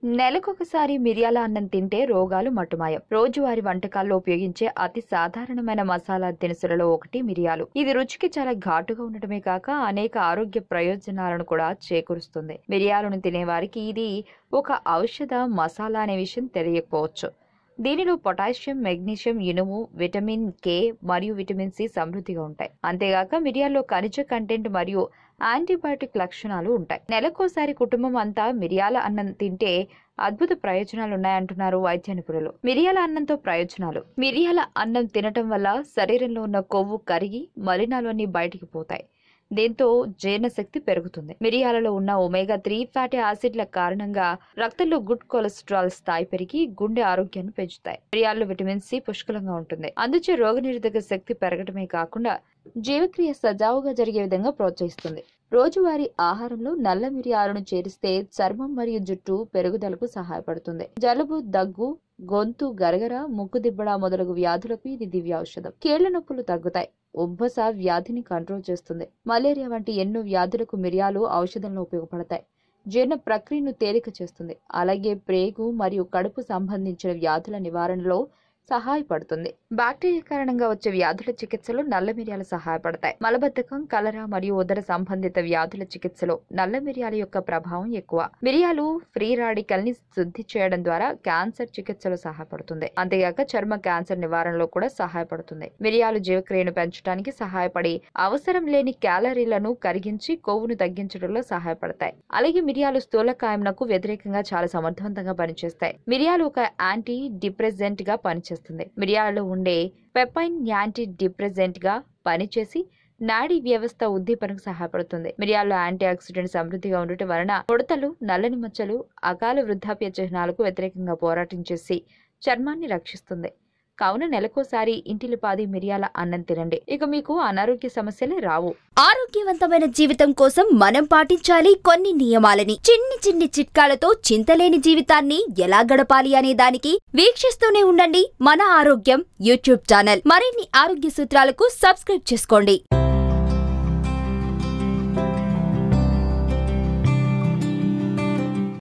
నెలకొకసారి మిరియాల అన్నం తింటే రోగాలు మటుమాయం. రోజువారీ వంటకాల్లో ఉపయోగించే అతి సాధారణమైన మసాలా దినుసులలో ఒకటి మిరియాలు. ఇది రుచికి చాలా ఘాటుగా ఉండటమే కాక అనేక ఆరోగ్య ప్రయోజనాలను కూడా చేకూరుస్తుంది. మిరియాలను తినేవారికి ఇది ఒక ఔషధ మసాలా అనే విషయం తెలియకపోవచ్చు. దీనిలో పొటాషియం, మెగ్నీషియం, ఇనుము, విటమిన్ కే మరియు విటమిన్ సి సమృద్ధిగా ఉంటాయి. అంతేగాక మిరియాల్లో ఖనిజ కంటెంట్ మరియు యాంటీబయాటిక్ లక్షణాలు ఉంటాయి. నెలకోసారి కుటుంబం అంతా మిరియాల అన్నం తింటే అద్భుత ప్రయోజనాలు ఉన్నాయంటున్నారు వైద్య నిపుణులు. మిరియాల అన్నంతో ప్రయోజనాలు. మిరియాల అన్నం తినటం వల్ల శరీరంలో ఉన్న కొవ్వు కరిగి మలినాలు అన్ని బయటికి పోతాయి. దీంతో జీర్ణశక్తి పెరుగుతుంది. మిరియాలలో ఉన్న ఒమేగా-3 ఫ్యాటీ యాసిడ్ల కారణంగా రక్తంలో గుడ్ కొలెస్ట్రాల్ స్థాయి పెరిగి గుండె ఆరోగ్యాన్ని పెంచుతాయి. మిరియాల్లో విటమిన్ సి పుష్కలంగా ఉంటుంది. అందుచే రోగనిరోధక శక్తి పెరగటమే కాకుండా జీవక్రియ సజావుగా జరిగే విధంగా ప్రోత్సహిస్తుంది. రోజువారీ ఆహారంలో నల్ల మిరియాలను చేరిస్తే చర్మం మరియు జుట్టు పెరుగుదలకు సహాయపడుతుంది. జలుబు, దగ్గు, గొంతు గరగర, ముక్కు దిబ్బడ మొదలగు వ్యాధులకు ఇది దివ్య ఔషధం. కీళ్ల నొప్పులు తగ్గుతాయి. ఉబ్బస వ్యాధిని కంట్రోల్ చేస్తుంది. మలేరియా వంటి ఎన్నో వ్యాధులకు మిరియాలు ఔషధంలో ఉపయోగపడతాయి. జీర్ణ ప్రక్రియను తేలిక చేస్తుంది. అలాగే ప్రేగు మరియు కడుపు సంబంధించిన వ్యాధుల నివారణలో సహాయపడుతుంది. బ్యాక్టీరియా కారణంగా వచ్చే వ్యాధుల చికిత్సలో నల్ల మిరియాలు సహాయపడతాయి. మలబద్ధకం, కలరా మరియు ఉదర సంబంధిత వ్యాధుల చికిత్సలో నల్ల మిరియాల యొక్క ప్రభావం ఎక్కువ. మిరియాలు ఫ్రీ రాడికల్ ని శుద్ధి చేయడం ద్వారా క్యాన్సర్ చికిత్సలో సహాయపడుతుంది. అంతేగాక చర్మ క్యాన్సర్ నివారణలో కూడా సహాయపడుతుంది. మిరియాలు జీవక్రియను పెంచడానికి సహాయపడి అవసరం లేని క్యాలరీలను కరిగించి కొవ్వును తగ్గించడంలో సహాయపడతాయి. అలాగే మిరియాలు స్థూలకాయంకు వ్యతిరేకంగా చాలా సమర్థవంతంగా పనిచేస్తాయి. మిరియాలు ఒక యాంటీ డిప్రెసెంట్ గా పనిచేస్తుంది. మిరియాలలో ఉండే పెపైన్ యాంటీ డిప్రెసెంట్ గా పనిచేసి నాడీ వ్యవస్థ ఉద్దీపనకు సహాయపడుతుంది. మిరియాల్లో యాంటీ ఆక్సిడెంట్ సమృద్ధిగా ఉండటం వలన ముడతలు, నల్లని మచ్చలు, అకాల వృద్ధాప్య చిహ్నాలకు వ్యతిరేకంగా పోరాటం చేసి చర్మాన్ని రక్షిస్తుంది. కావున నెలకోసారి ఇంటిలిపాది మిరియాల అన్నం తినండి. ఇక మీకు అనారోగ్య సమస్యలే రావు. ఆరోగ్యవంతమైన జీవితం కోసం మనం పాటించాలి కొన్ని నియమాలని. చిన్ని చిన్ని చిట్కాలతో చింతలేని జీవితాన్ని ఎలా గడపాలి అనే దానికి వీక్షిస్తూనే ఉండండి మన ఆరోగ్యం యూట్యూబ్ ఛానల్. మరిన్ని ఆరోగ్య సూత్రాలకు సబ్స్క్రైబ్ చేసుకోండి.